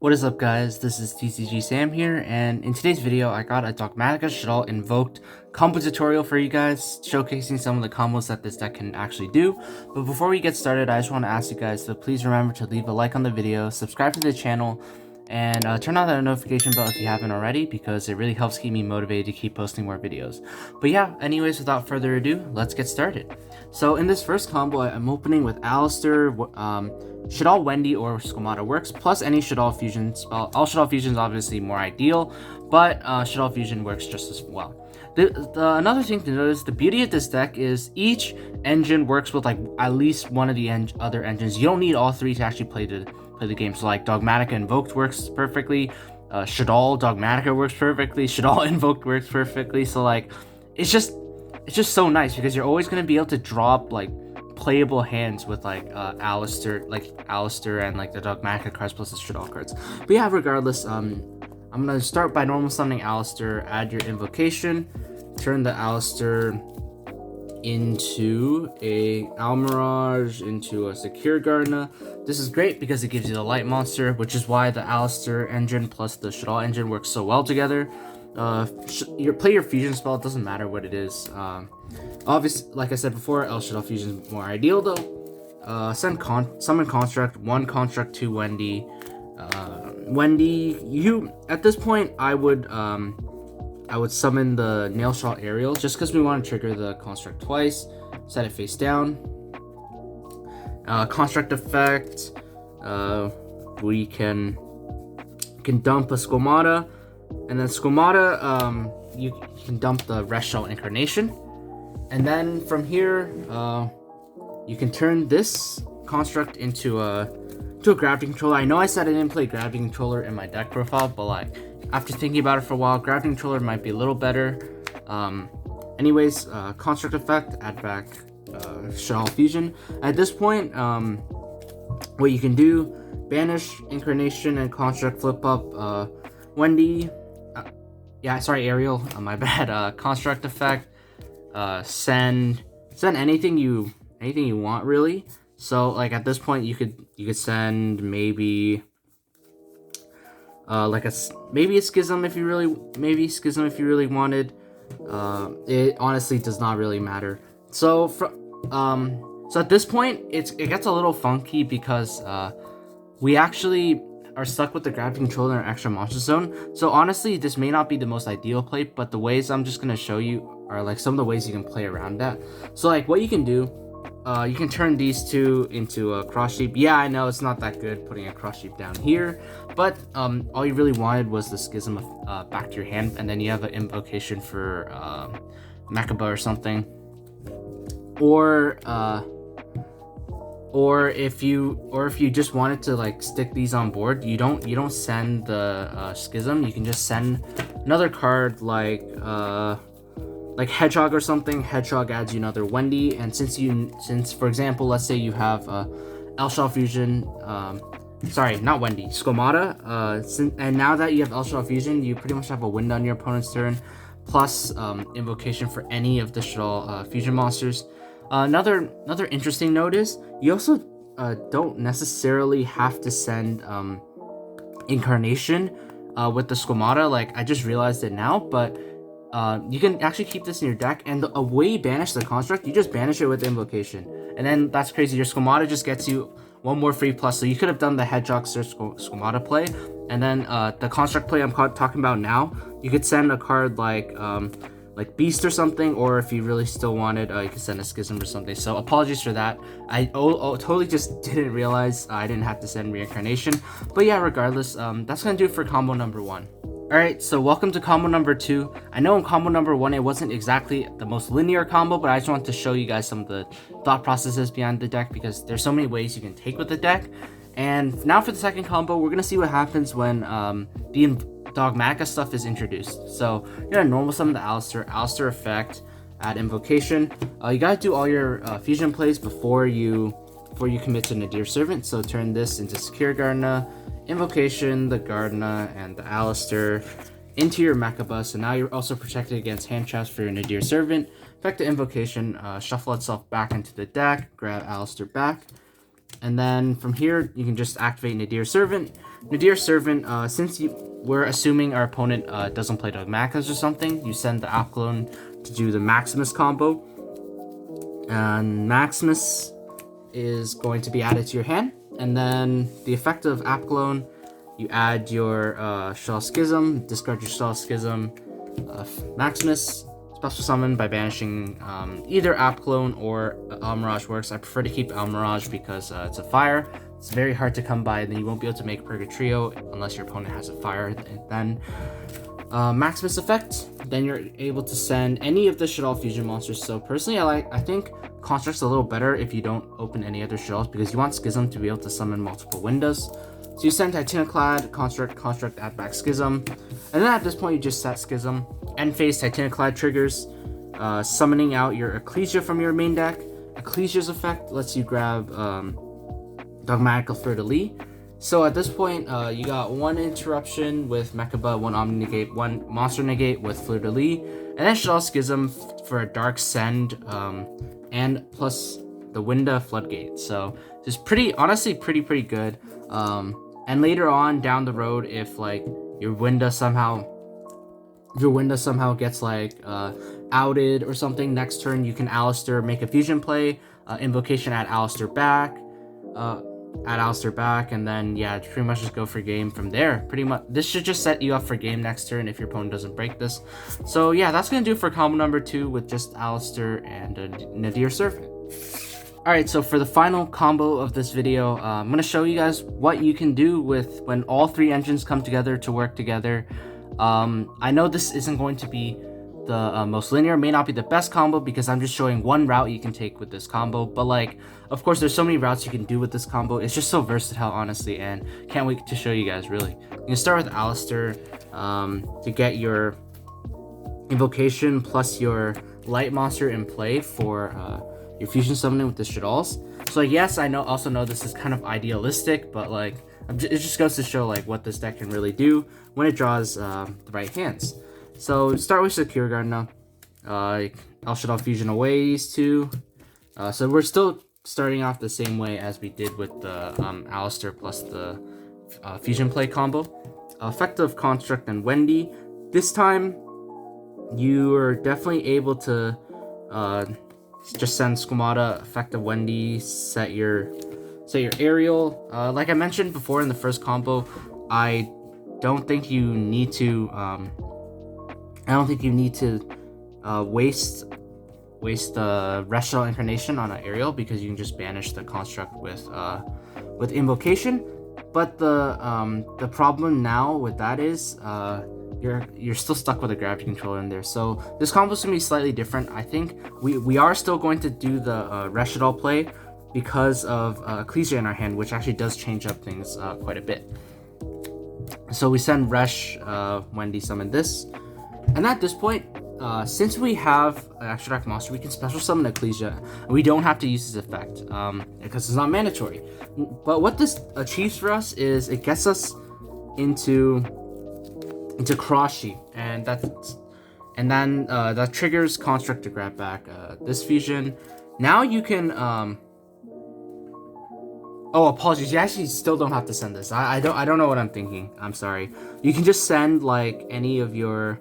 What is up, guys? This is TCG Sam here, and in today's video I got a Dogmatikas Shaddoll Invoked combo tutorial for you guys, showcasing some of the combos that this deck can actually do. But before we get started, I just want to ask you guys to please remember to leave a like on the video, subscribe to the channel, and turn on that notification bell if you haven't already, because it really helps keep me motivated to keep posting more videos. But yeah, anyways, without further ado, let's get started. So in this first combo, I'm opening with Alistair, Shaddoll Wendy or Squamata works, plus any Shaddoll fusion spell. All Shaddoll fusions obviously more ideal, but Shaddoll fusion works just as well. Another thing to notice, the beauty of this deck is each engine works with like at least one of the other engines. You don't need all three to actually play the game. So like Dogmatika Invoked works perfectly, Shaddoll Dogmatika works perfectly, Shaddoll Invoked works perfectly. So like it's just so nice because you're always going to be able to drop like playable hands with like Alistair and like the Dogmatika cards plus the Shaddoll cards. But yeah, regardless, I'm gonna start by normal summoning Alistair, add your invocation, turn the Alistair into a Almirage, into a Secure Gardener. This is great because it gives you the light monster, which is why the Alistair engine plus the Shaddoll engine works so well together. Play your fusion spell, it doesn't matter what it is. Obviously, like I said before, Shaddoll fusion is more ideal though. Summon Construct, 1 Construct, 2 Wendy. Wendy, at this point I would summon the Nailshot Aerial just because we want to trigger the Construct twice. Set it face down. Construct effect. We can dump a Squamata, and then Squamata, you can dump the Rest Shell Incarnation, and then from here, you can turn this construct into a Gravity Controller. I know I said I didn't play Gravity Controller in my deck profile, but like after thinking about it for a while, Gravity Controller might be a little better. Anyways, construct effect, add back Shaddoll Fusion. At this point, what you can do: banish Incarnation and construct, flip up Wendy. Ariel. My bad. Construct effect. Send anything you want really. So like at this point you could send maybe maybe a Schism if you really wanted. It honestly does not really matter. So so at this point it gets a little funky because we actually are stuck with the Gravity Controller in our extra monster zone. So honestly, this may not be the most ideal play, but the ways I'm just gonna show you are like some of the ways you can play around that. So like what you can do, you can turn these two into a cross shape. Yeah, I know it's not that good putting a cross shape down here, but all you really wanted was the Schism back to your hand, and then you have an invocation for Makaba or something, or if you just wanted to like stick these on board, you don't send the Schism. You can just send another card like Hedgehog or something. Hedgehog adds you another Wendy, and since for example, let's say you have Shaddoll Fusion, sorry, not Wendy, Squamata, and now that you have Shaddoll Fusion, you pretty much have a win on your opponent's turn, plus invocation for any of the Shaddoll Fusion monsters. Another interesting note is you also don't necessarily have to send Incarnation with the Squamata. Like I just realized it now, but you can actually keep this in your deck, and the way you banish the construct, you just banish it with the invocation, and then that's crazy. Your Squamata just gets you one more free plus. So you could have done the Hedgehog Search Squamata play, and then the construct play I'm talking about now, you could send a card like Beast or something, or if you really still wanted, you could send a Schism or something. So apologies for that. I totally just didn't realize I didn't have to send Reincarnation. But yeah, regardless, that's gonna do it for combo number 1. Alright, so welcome to combo number 2. I know in combo number 1 it wasn't exactly the most linear combo, but I just wanted to show you guys some of the thought processes behind the deck, because there's so many ways you can take with the deck. And now for the second combo, we're gonna see what happens when the Dogmatika stuff is introduced. So you're gonna normal summon the Alistair effect, add invocation. You gotta do all your fusion plays before you commit to Nadir Servant. So turn this into Secure Gardener, invocation, the Gardener, and the Alistair into your Makaba. So now you're also protected against hand traps for your Nadir Servant. Effect the invocation, shuffle itself back into the deck, grab Alistair back, and then from here you can just activate Nadir Servant, Nadir Servant, since we're assuming our opponent doesn't play Dogmatikas or something, you send the app clone to do the Maximus combo. And Maximus is going to be added to your hand. And then the effect of app clone, you add your Shaddoll Schism, discard your Shaddoll Schism, Maximus, special summon by banishing either app clone or Almirage works. I prefer to keep Almirage because it's a fire. It's very hard to come by, and then you won't be able to make Purgatrio unless your opponent has a fire. And then Maximus effect, then you're able to send any of the Shaddoll fusion monsters. So personally, I think Construct's a little better if you don't open any other Shaddolls, because you want Schism to be able to summon multiple windows. So you send Titaniclad, Construct, add back Schism, and then at this point you just set Schism. End phase Titaniclad triggers, summoning out your Ecclesia from your main deck. Ecclesia's effect lets you grab Dogmatika Fleur-de-Lis. So at this point, you got one interruption with Mechaba, one Omni Negate, one Monster Negate with Fleur-de-Lis, and then Shaddoll Schism for a Dark Send, and plus the Winda Floodgate. So just honestly pretty good. And later on down the road, if like your Winda somehow gets like outed or something, next turn you can Alistair make a fusion play, invocation, add Alistair back, and then yeah, pretty much just go for game from there. Pretty much this should just set you up for game next turn if your opponent doesn't break this. So yeah, that's gonna do for combo number 2 with just Alistair and Nadir Servant. Alright, so for the final combo of this video, I'm going to show you guys what you can do with when all 3 engines come together to work together. I know this isn't going to be the most linear, may not be the best combo, because I'm just showing one route you can take with this combo, but like, of course there's so many routes you can do with this combo. It's just so versatile, honestly, and can't wait to show you guys, really. You can start with Alistair to get your invocation plus your light monster in play for your fusion summoning with the Shaddolls. So like, yes, I also know this is kind of idealistic, but like it just goes to show like what this deck can really do when it draws the right hands. So start with Secure Guard now. I'll Shaddoll fusion away these two. So we're still starting off the same way as we did with the Alistair plus the fusion play combo. Effective Construct and Wendy. This time you are definitely able to just send Squamata, effective Wendy, set your aerial. Like I mentioned before in the first combo, I don't think you need to waste the Reshal Incarnation on an aerial, because you can just banish the construct with invocation. But the problem now with that is you're still stuck with a gravity controller in there. So this combo is gonna be slightly different. I think we are still going to do the Reshadol play because of Ecclesia in our hand, which actually does change up things quite a bit. So we send Resh, Wendy summon this, and at this point, since we have an extra deck monster, we can special summon Ecclesia, and we don't have to use this effect because it's not mandatory. But what this achieves for us is it gets us into Cross Sheep, and then that triggers Construct to grab back this fusion. Now you can oh, apologies, you actually still don't have to send this. I don't know what I'm thinking. I'm sorry. You can just send like any of your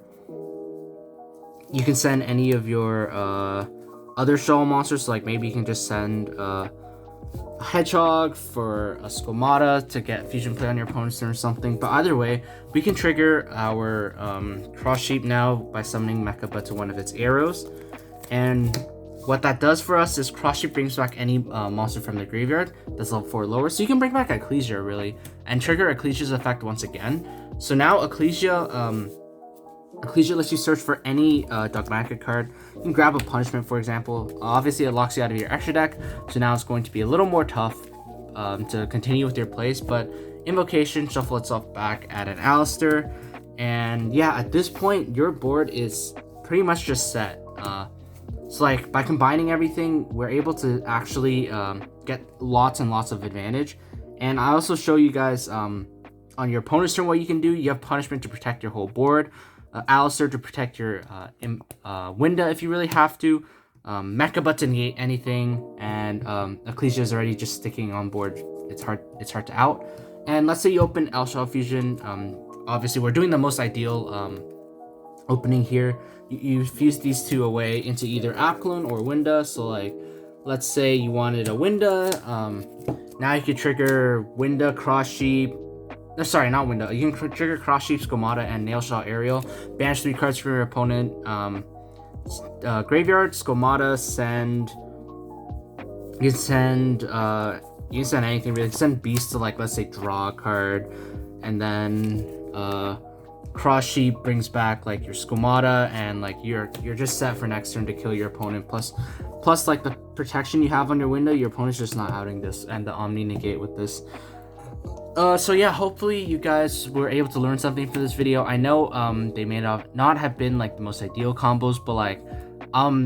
other Shaddoll monsters. So, like maybe you can just send a Hedgehog for a Squamata to get fusion play on your opponent's turn or something. But either way, we can trigger our Cross Sheep now by summoning Mechaba to one of its arrows. And what that does for us is Cross Sheep brings back any monster from the graveyard that's level 4 or lower. So you can bring back Ecclesia, really, and trigger Ecclesia's effect once again. So now Ecclesia lets you search for any Dogmatika card. You can grab a Punishment, for example. Obviously, it locks you out of your extra deck, so now it's going to be a little more tough to continue with your plays. But Invocation, shuffle itself back, add an Alistair, and yeah, at this point, your board is pretty much just set. So like, by combining everything, we're able to actually get lots and lots of advantage. And I also show you guys on your opponent's turn what you can do. You have Punishment to protect your whole board, Alistair to protect your Winda if you really have to, Mechaba to negate anything, and Ecclesia is already just sticking on board. It's hard to out. And let's say you open L Shell Fusion. Obviously, we're doing the most ideal opening here. You fuse these two away into either app clone or Winda. So like, let's say you wanted a Winda. Now you could trigger Winda, Cross Sheep. No, sorry, not Winda. You can trigger Cross Sheep, Skomata, and Nail Shot Aerial. Banish 3 cards from your opponent. Graveyard, Skomata, send. You can send. You can send anything really. You can send Beast to, like, let's say draw a card, and then Cross Sheep brings back like your Skomata, and like you're just set for next turn to kill your opponent. Plus like the protection you have on your window, your opponent's just not outing this, and the Omni negate with this. So yeah, hopefully you guys were able to learn something from this video. I know they may not have been like the most ideal combos, but like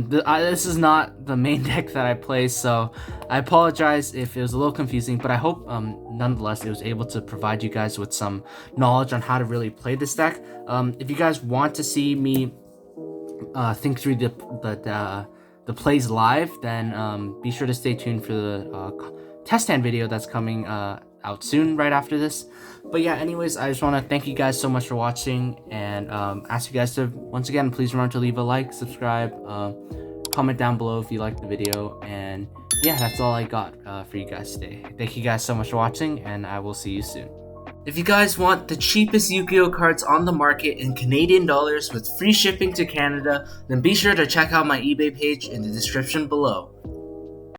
this is not the main deck that I play, so I apologize if it was a little confusing, but I hope nonetheless it was able to provide you guys with some knowledge on how to really play this deck. If you guys want to see me think through the plays live, then be sure to stay tuned for the test hand video that's coming out soon right after this. But yeah, anyways, I just want to thank you guys so much for watching, and ask you guys to once again please remember to leave a like, subscribe, comment down below if you liked the video, and yeah, that's all I got for you guys today. Thank you guys so much for watching, and I will see you soon. If you guys want the cheapest Yu-Gi-Oh cards on the market in Canadian dollars with free shipping to Canada, then be sure to check out my eBay page in the description below.